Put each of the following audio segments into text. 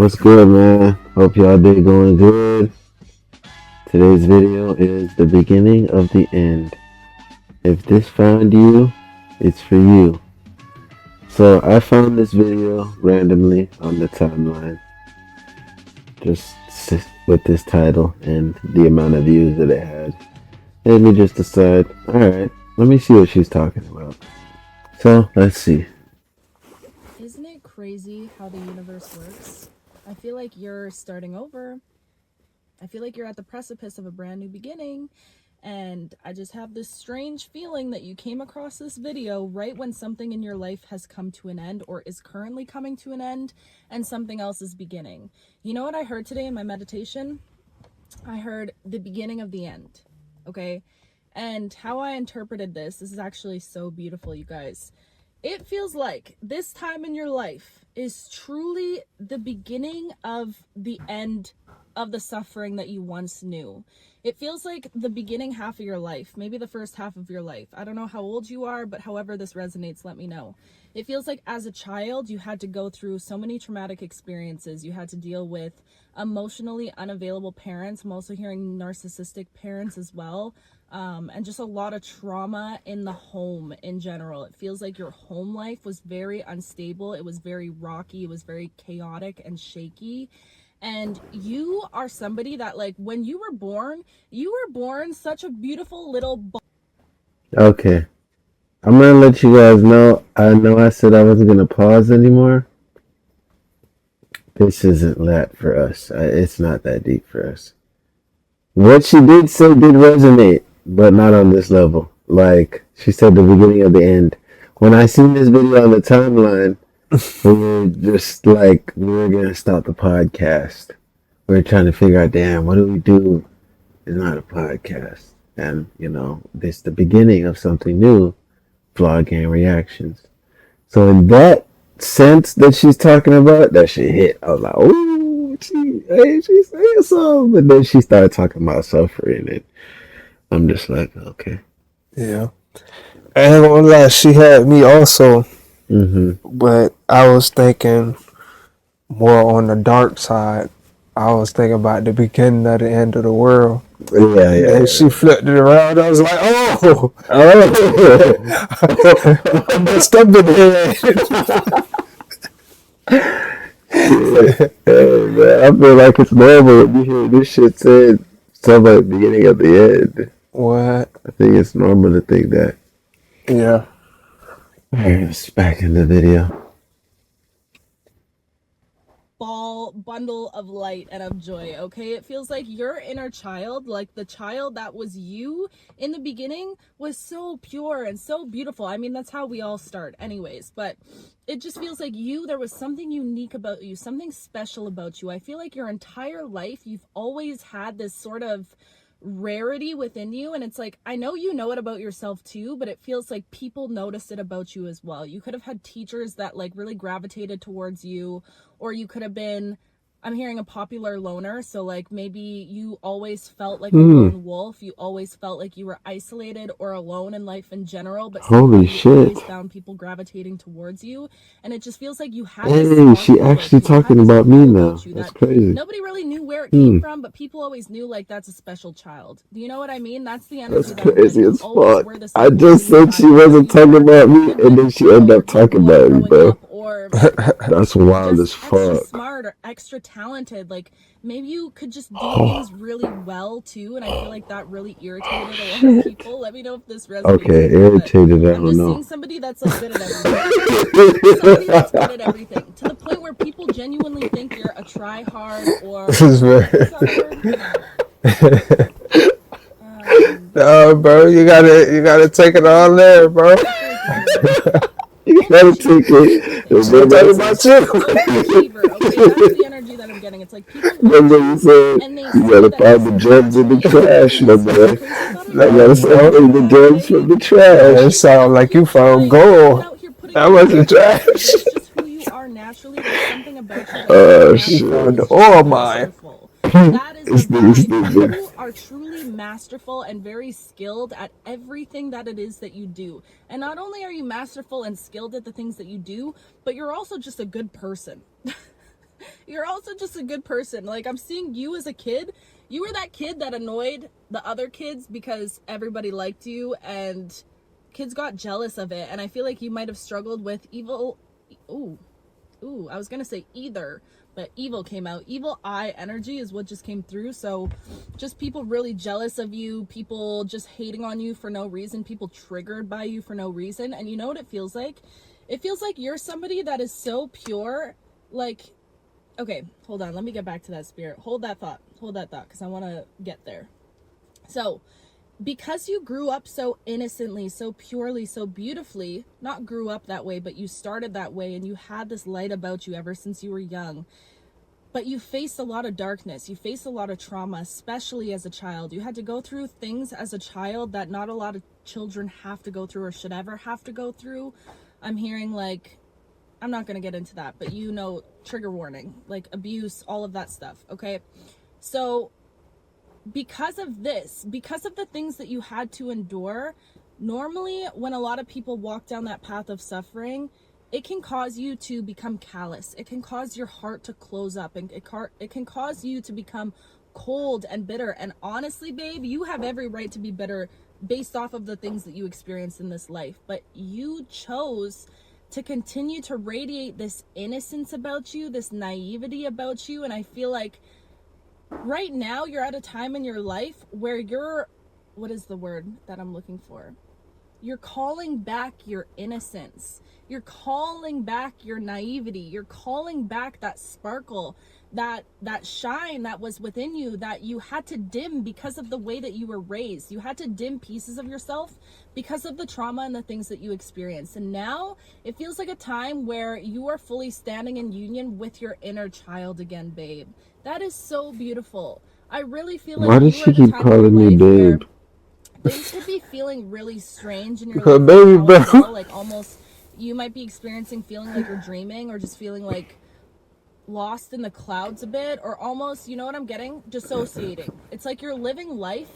What's good, man? Hope y'all day going good. Today's video is the beginning of the end. If this found you, it's for you. So I found this video randomly on the timeline, just with this title and the amount of views that it had. Made me just decide, alright, let me see what she's talking about. So let's see. Isn't it crazy how the universe works? I feel like you're starting over. I feel like you're at the precipice of a brand new beginning. And I just have this strange feeling that you came across this video right when something in your life has come to an end or is currently coming to an end and something else is beginning. You know what I heard today in my meditation? I heard the beginning of the end, okay? And how I interpreted this is actually so beautiful, you guys. It feels like this time in your life is truly the beginning of the end of the suffering that you once knew. It feels like the beginning half of your life, maybe the first half of your life. I don't know how old you are, but however this resonates, let me know. It feels like as a child, you had to go through so many traumatic experiences. You had to deal with emotionally unavailable parents. I'm also hearing narcissistic parents as well. And just a lot of trauma in the home in general. It feels like your home life was very unstable. It was very rocky. It was very chaotic and shaky. And you are somebody that, like, when you were born such a beautiful little Okay. I'm gonna let you guys know. I know I said I wasn't gonna pause anymore. This isn't that for us. It's not that deep for us. What she did say did resonate, but not on this level. Like, she said the beginning of the end. When I seen this video on the timeline, we were just like, we were gonna stop the podcast. We were trying to figure out, damn, what do we do? It's not a podcast. And, this the beginning of something new, vlog game reactions. So in that sense that she's talking about, that shit hit. I was like, ooh, she's saying something. But then she started talking about suffering, and I'm just like, okay. Yeah. I ain't gonna lie, she had me also. Mm-hmm. But I was thinking more on the dark side. I was thinking about the beginning of the end of the world. Yeah. And she flipped it around. I was like, oh! I messed up in the Yeah, man, I feel like it's normal when you hear this shit said something like beginning of the end. What? I think it's normal to think that. Yeah. Alright, let's back in the video. bundle of light and of joy, okay? It feels like your inner child, like the child that was you in the beginning, was so pure and so beautiful. I mean, that's how we all start anyways, but it just feels like there was something unique about you, something special about you. I feel like your entire life, you've always had this sort of rarity within you, and it's like, I know you know it about yourself too, but it feels like people noticed it about you as well. You could have had teachers that like really gravitated towards you, or you could have been, I'm hearing, a popular loner. So like maybe you always felt like a lone wolf. You always felt like you were isolated or alone in life in general, but Holy you shit. always found people gravitating towards you. And it just feels like you had Hey, she actually talking about me now. That's crazy. Nobody really knew where it came from, but people always knew, like, that's a special child. Do you know what I mean? That's the energy. That's crazy as fuck. This I just said she wasn't talking about me, and then she ended up talking about me, bro. Or That's wild as just extra fuck. smart or extra talented. Like, maybe you could just do things really well too, and I feel like that really irritated a lot of people. Let me know if this resonates. Okay, irritated, I I'm don't just know. seeing somebody that's like good at everything. Somebody that's good at everything, to the point where people genuinely think you're a try-hard or This is very... No, bro, you gotta take it all there, bro. You gotta take it. It's talking about you. Okay, that's the energy that I'm getting. It's like people Remember you said you gotta find the gems in the trash, my boy. You gotta separate the gems from the trash. It sounds like you found gold. That wasn't trash. It's just who you are naturally. There's something about you that Oh shit. The ore mine. That is the vibe. You are truly masterful and very skilled at everything that it is that you do. And not only are you masterful and skilled at the things that you do, but you're also just a good person. You're also just a good person. Like, I'm seeing you as a kid. You were that kid that annoyed the other kids because everybody liked you and kids got jealous of it. And I feel like you might have struggled with evil. I was gonna say either, but evil came out. Evil eye energy is what just came through. So just people really jealous of you, people just hating on you for no reason, people triggered by you for no reason. And you know what it feels like? It feels like you're somebody that is so pure. Like, okay, hold on, let me get back to that spirit. Hold that thought, because I want to get there. So because you grew up so innocently, so purely, so beautifully, not grew up that way, but you started that way, and you had this light about you ever since you were young. But you faced a lot of darkness, you faced a lot of trauma, especially as a child. You had to go through things as a child that not a lot of children have to go through or should ever have to go through. I'm hearing, like, I'm not going to get into that, but you know, trigger warning, like abuse, all of that stuff, okay? So because of this, because of the things that you had to endure, normally when a lot of people walk down that path of suffering, it can cause you to become callous. It can cause your heart to close up, and it can cause you to become cold and bitter. And honestly, babe, you have every right to be bitter based off of the things that you experienced in this life. But you chose to continue to radiate this innocence about you, this naivety about you. And I feel like right now you're at a time in your life where what is the word that I'm looking for? You're calling back your innocence. You're calling back your naivety. You're calling back that sparkle, that shine that was within you that you had to dim because of the way that you were raised. You had to dim pieces of yourself because of the trauma and the things that you experienced. And now it feels like a time where you are fully standing in union with your inner child again, babe. That is so beautiful. I really feel like Why does you she are at a keep time in your calling me life where babe? things could be feeling really strange in your Her life right baby, now as bro. well. Like, almost you might be experiencing feeling like you're dreaming, or just feeling like lost in the clouds a bit, or almost, you know what I'm getting? Dissociating. It's like you're living life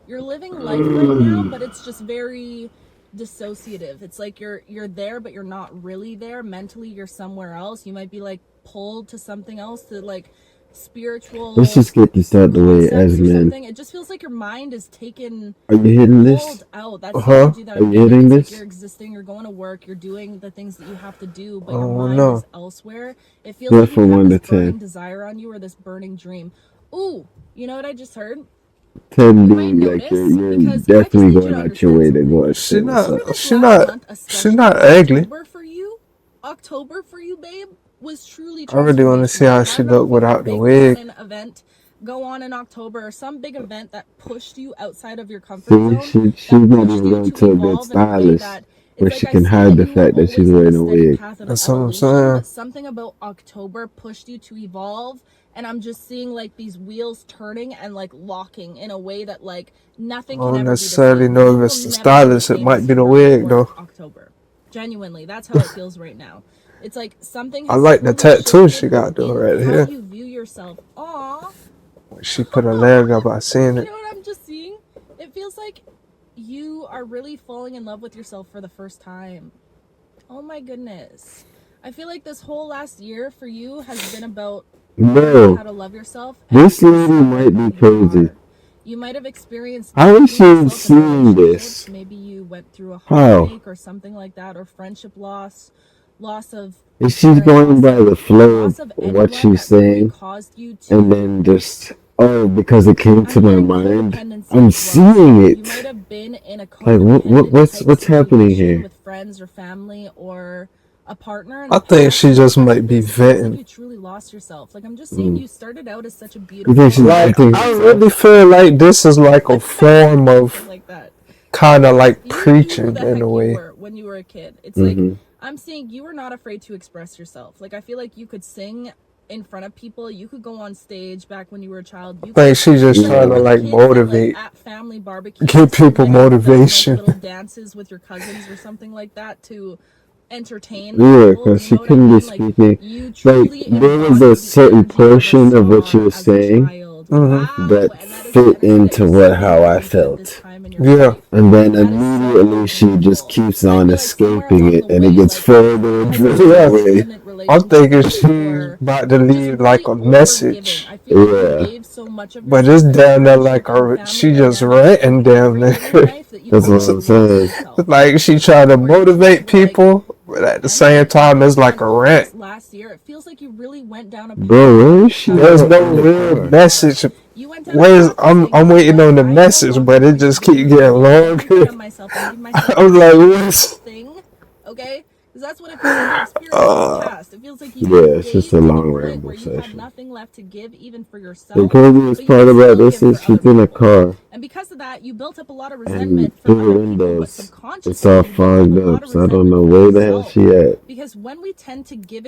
right now, but it's just very dissociative. It's like you're there, but you're not really there. Mentally, you're somewhere else. You might be like pulled to something else, to like spiritual Let's just get this out the way as concepts or men. something. It just feels like your mind is taken, Are you hitting this? pulled out. That's the Huh? energy that Are I'm you getting. hitting It's like this? you're existing, you're going to work, you're doing the things that you have to do, but I your don't mind know. is elsewhere. It feels Scale like you from have 1 this to burning 10. desire on you, or this burning dream. Ooh, you know what I just heard? 10 You might being like notice, you're because I just definitely need you to going out your understand way to go something. She upstairs. Over not. this She last not. month, She especially not ugly. October for you, babe, was truly I really want to see transformational. how Like, I she don't know look if you had a without the big wig. feminine event go on in October, or some big event that pushed you outside of your comfort See, zone, she's that not pushed even you going to to a good evolve in a way stylist that where it's she like, I can see hide that the you were fact that she's always on a wearing a steady wig. path of That's what I'm evolution, saying. but something about October pushed you to evolve. And I'm just seeing like these wheels turning and like locking in a way that like nothing I can don't ever be the necessarily same. know You if will it's the never be the stylist. It same might as be you the were wig before though. October. Genuinely, that's how it feels right now. It's like something I has like the fully tattoo she shifted got though in right how here. you view yourself. Aw. She put her leg up. I seen You it. know what I'm just seeing? It feels like you are really falling in love with yourself for the first time. Oh my goodness. I feel like this whole last year for you has been about learning how Bro, to love yourself and this to lady discover might who be you crazy. are. You might have experienced How is doubting she yourself in seeing relationships. this? Maybe you went through a How? heartbreak or something like that, or friendship loss, loss of Is a she parent, going by the flow loss of of what anyone she's that really saying caused you and to. then just, oh, because it came to I'm my getting mind? codependency I'm as well. seeing So you might it. have been in a Like, codependent type what's happening situation here? with friends or family or a partner in I the think past, she and just because might of be this, it feels like venting. you truly lost yourself. Like, I'm just seeing Mm. you started out as such a You think she's beautiful, Like venting I confident, really herself? feel like this is like a form I feel of like that. kind of like You knew who preaching the in a heck you way. were when you were a kid. It's like, Mm-hmm. I'm seeing you were not afraid to express yourself. Like, I feel like you could sing in front of people. You could go on stage back when you were a child. I You think could. she just It's like trying you to were Yeah. the like kids that like motivate, at family give barbecues would people like film like motivation. little dances with your cousins or something like that to entertain the Yeah, people. because You she know what I couldn't be mean? Like, speaking. you Like, truly there was a embodied the certain energy of a portion of what she star was as a saying, child. Mm-hmm. that and that is the fit energy that into you're what stepping how I into at this felt. time in your Yeah. life. And then And that is so immediately she just beautiful. keeps And I on feel like somewhere escaping along it the and it way, gets like, further and has this further Yeah. away. codependent I'm thinking relationship she's or about to just leave like really a overgiving. message. I feel like you Yeah. gave so much of But it's yourself in down there friendship like and she family and just then ranting down everything in there. life that you That's kind what of I'm lost saying. yourself, Like she trying to or you just motivate like people, but at the same ended. time it's like And a over rant. this last year, it feels like you really went down a Bro, path where is she because There's at no in the you real car? worked hard. message. You went down a Where's path of saying, I'm you know waiting what, on the I no message, longer but it want to just be keep getting giving everything longer. of myself and give myself I'm like, every single what's thing, okay? Because that's what it feels like you experienced in the past. It feels like you Yeah, it's just gave a to the long point where ramble you had session. nothing left to give even for The yourself, craziest but you part could about still this give is for she's other in a people. car And because of that, you built up a lot of and resentment from through the other people, but windows it's all subconsciously you built up a fogged lot up, of so I don't resentment know for where the hell yourself. she at. Because when we tend to give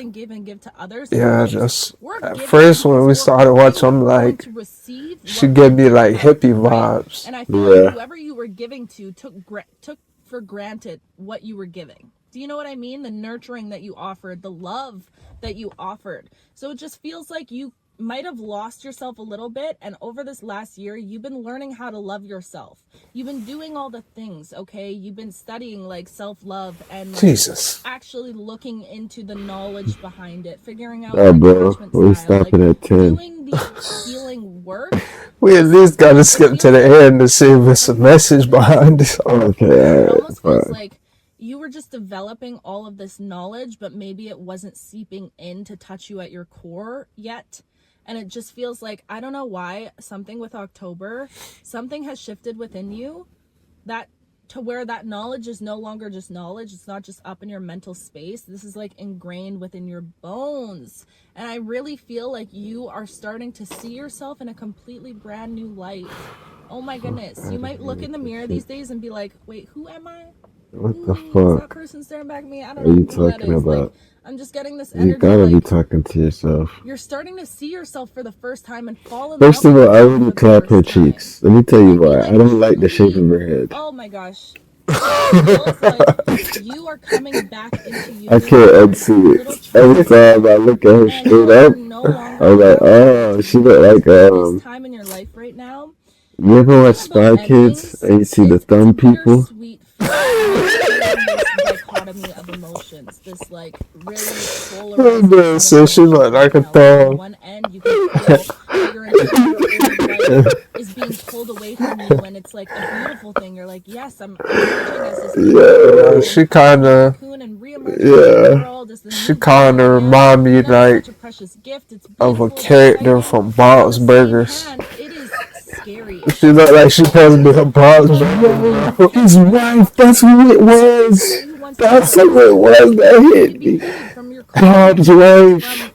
to others, and yeah? folks, Just we're at giving first when because we we're started watching, only I'm going like, to receive she what we're gave me giving like out, hippie right? vibes. And I feel like Yeah. whoever you were giving to took for granted what you were giving. Do you know what I mean? The nurturing that you offered, the love that you offered. So it just feels like you might have lost yourself a little bit, and over this last year you've been learning how to love yourself. You've been doing all the things, okay? You've been studying like self-love and like Jesus. actually looking into the knowledge behind it, figuring out Oh, your bro, attachment we style, like stopping at 10. doing the healing work. We at It's least gotta it skip to feels the like end to see if it's a from your message behind experience, this. Okay, it alright, almost feels fine. like you were just developing all of this knowledge, but maybe it wasn't seeping in to touch you at your core yet. And it just feels like, I don't know why, something with October, something has shifted within you that to where that knowledge is no longer just knowledge. It's not just up in your mental space. This is like ingrained within your bones. And I really feel like you are starting to see yourself in a completely brand new light. Oh my goodness. You might look in the mirror these days and be like, wait, who am I? What the Ooh, is that fuck person staring back at me? I don't are know you who that talking is. Like, about? I'm just getting this You energy gotta be like talking to yourself. you're starting to see yourself for the first time and fall in First love of with all, I yourself wouldn't for the clap her first time. cheeks. Let me tell you Maybe why. I like don't like the shape truly, of her head. oh my gosh. It feels like you are coming back into you. I You're can't like a unsee little it. Every child time I look at her and straight you're up, no longer I'm like, obligated oh, to she be look nice. like But this time in your life right now, you ever watch being about Spy Kids endings, and you see the it's a thumb people? bittersweet feeling. You might be feeling this dichotomy of emotions, this like really Oh, polarizing man, set of so she emotions look right like a now. Like on thumb. one end, you can feel that your entire old life is being pulled away from you, and it's like a beautiful thing. You're like, yes, I'm emerging as this new Yeah, individual and she coming out of the kinda, cocoon and re-emerging into the yeah, world as the she new version kinda of you, remind me and that's like such a precious gift. It's of a beautiful, it's character exciting, from but on Bob's the same Burgers. hand, it is scary. It's She look like she scary supposed to be a Bob's Yo, Burgers, bro. because his you might wife, walk in that's and who it was. everybody who wants to That's help who is it was expecting that you to hit be me. paid from your Bob's co-creators, wife.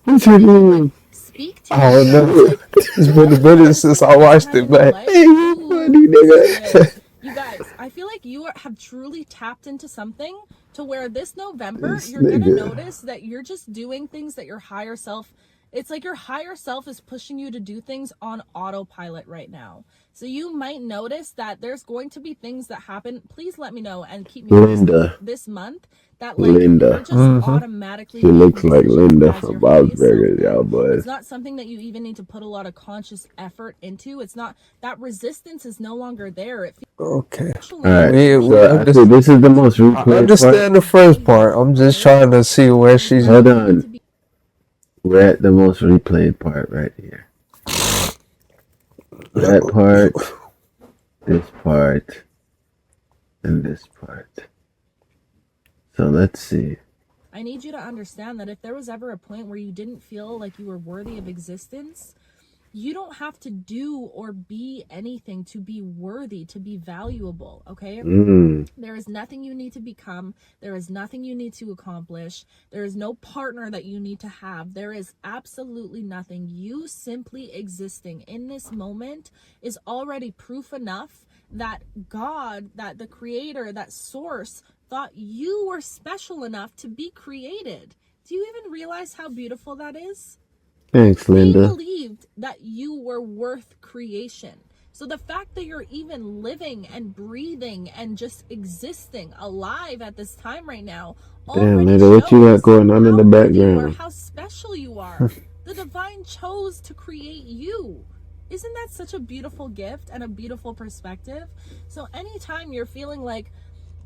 from What's her people who like name? speak to I you don't guys. know. Like It's when been a you are minute just since at I this watched time it, in your but Hey, life, you ooh, funny this is nigga. good. You guys, I feel like you have truly tapped into something to where this November This you're gonna nigga. notice that you're just doing things that your higher self, it's like your higher self is pushing you to do things on autopilot right now. So you might notice that there's going to be things that happen. Please let me know and keep me posted Linda. this month that like you're Linda. just mm-hmm. automatically She making looks like decisions Linda as from your Bob's highest self Burgers, now. y'all boys. It's not something that you even need to put a lot of conscious effort into. It's not, that resistance is no longer there. It feels Okay. special in Alright, you. You're We so I starting think understand. this is the most I replayed part. understand the how first you part. are, I'm just okay? trying to see where There's she's Hold at. nothing you need on. to be. We're at the most replayed part right here. That part, this part, and this part. So let's see. I need you to understand that if there was ever a point where you didn't feel like you were worthy of existence, you don't have to do or be anything to be worthy, to be valuable, okay? There is nothing you need to become. There is nothing you need to accomplish. There is no partner that you need to have. There is absolutely nothing. You simply existing in this moment is already proof enough that God, that the creator, that source thought you were special enough to be created. Do you even realize how beautiful that is? Thanks, They Linda. believed that you were worth creation. So the fact that you're even living and breathing and just existing alive at this time right now Damn, already Linda, what you got shows going on how in the worthy you are, background? how special you are. The divine chose to create you. Isn't that such a beautiful gift and a beautiful perspective? So anytime you're feeling like,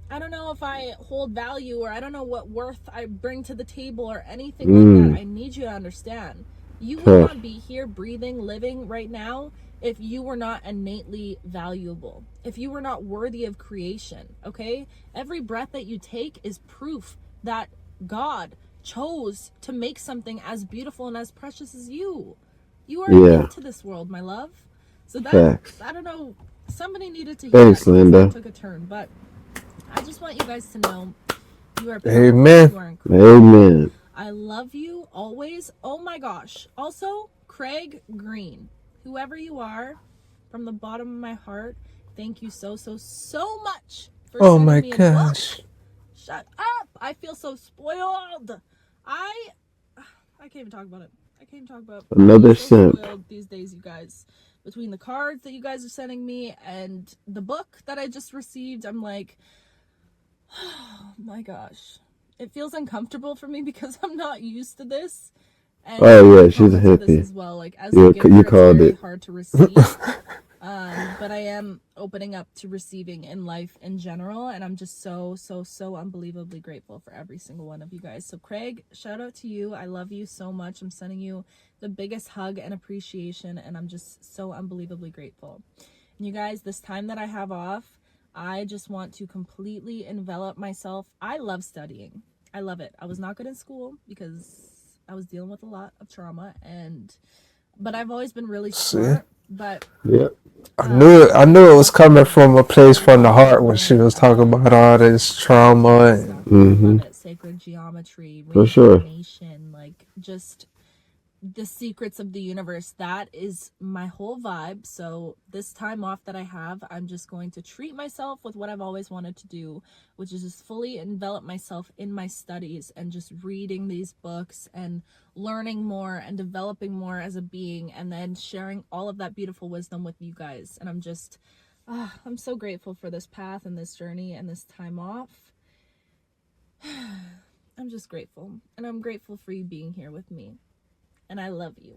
I don't know if I hold value, or I don't know what worth I bring to the table, or anything like that, I need you to understand, you would not be here breathing, living right now if you were not innately valuable, if you were not worthy of creation, okay? Every breath that you take is proof that God chose to make something as beautiful and as precious as you. You are a gift to this world, my love. So that, I don't know, somebody needed to hear that. Linda. Took a turn, but I just want you guys to know you are powerful. Amen. You are incredible. Amen. I love you always. Oh my gosh. Also, Craig Green, whoever you are, from the bottom of my heart, thank you so much for sending me a book. Shut up. I feel so spoiled. I can't even talk about it. I can't even talk about it. Another simp. These days, you guys. Between the cards that you guys are sending me and the book that I just received, I'm like, oh my gosh. It feels uncomfortable for me because I'm not used to this. And she's a hippie. As well. Like, as you called it. Hard to receive. But I am opening up to receiving in life in general, and I'm just so unbelievably grateful for every single one of you guys. So Craig, shout out to you. I love you so much. I'm sending you the biggest hug and appreciation, and I'm just so unbelievably grateful. And you guys, this time that I have off, I just want to completely envelop myself. I love studying. I love it. I was not good in school because I was dealing with a lot of trauma, but I've always been really smart. But I knew it was coming from a place from the heart when she was talking about all this trauma and sacred geometry, reincarnation, like just the secrets of the universe. That is my whole vibe. So this time off that I have, I'm just going to treat myself with what I've always wanted to do, which is just fully envelop myself in my studies and just reading these books and learning more and developing more as a being, and then sharing all of that beautiful wisdom with you guys. And I'm just I'm so grateful for this path and this journey and this time off. I'm just grateful, and I'm grateful for you being here with me. And I love you.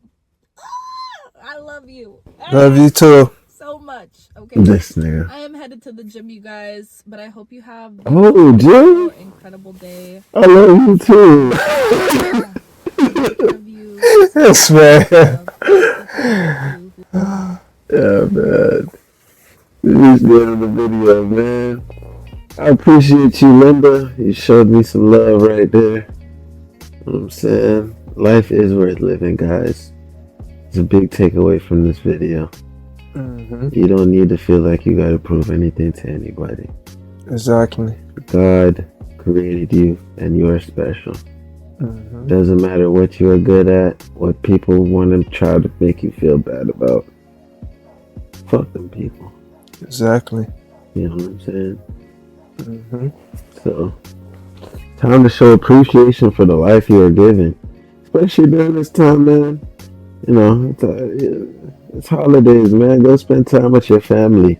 I love you. Love you too. So much. Okay. This nigga. I am headed to the gym, you guys, but I hope you have gym? Incredible day. I love you too. Love you. Yes, man. Yeah, man. This is the end of the video, man. I appreciate you, Linda. You showed me some love right there. You know what I'm saying? Life is worth living, guys. It's a big takeaway from this video. You don't need to feel like you gotta prove anything to anybody. Exactly. God created you, and you are special. Doesn't matter what you are good at, what people want to try to make you feel bad about. Fuck them people. Exactly. You know what I'm saying? So, time to show appreciation for the life you are given. Especially during this time, man. You know, it's holidays, man. Go spend time with your family.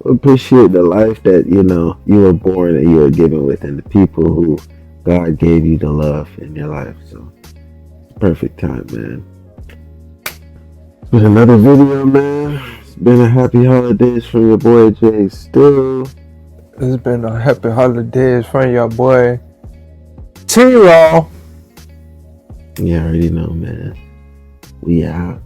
Appreciate the life that, you know, you were born and you were given with, and the people who God gave you the love in your life. So, perfect time, man. It's been another video, man. It's been a happy holidays from your boy JStew. It's been a happy holidays from your boy TRaw. You already know, man. We out.